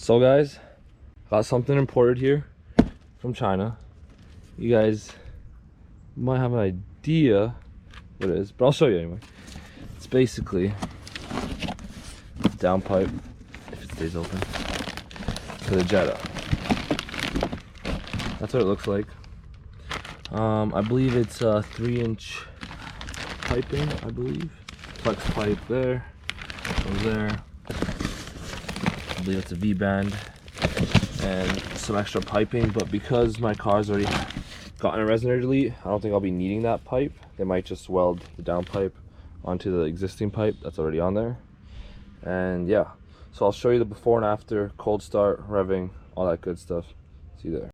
So guys, got something imported here from China. You guys might have an idea what it is, but I'll show you anyway. It's basically downpipe, if it stays open, for the Jetta. That's what it looks like. I believe it's 3-inch piping, I believe. Flex pipe there, goes there. I believe it's a V-band and some extra piping, but because my car's already gotten a resonator delete, I don't think I'll be needing that pipe. They might just weld the downpipe onto the existing pipe that's already on there. And yeah, so I'll show you the before and after, cold start, revving, all that good stuff. See you there.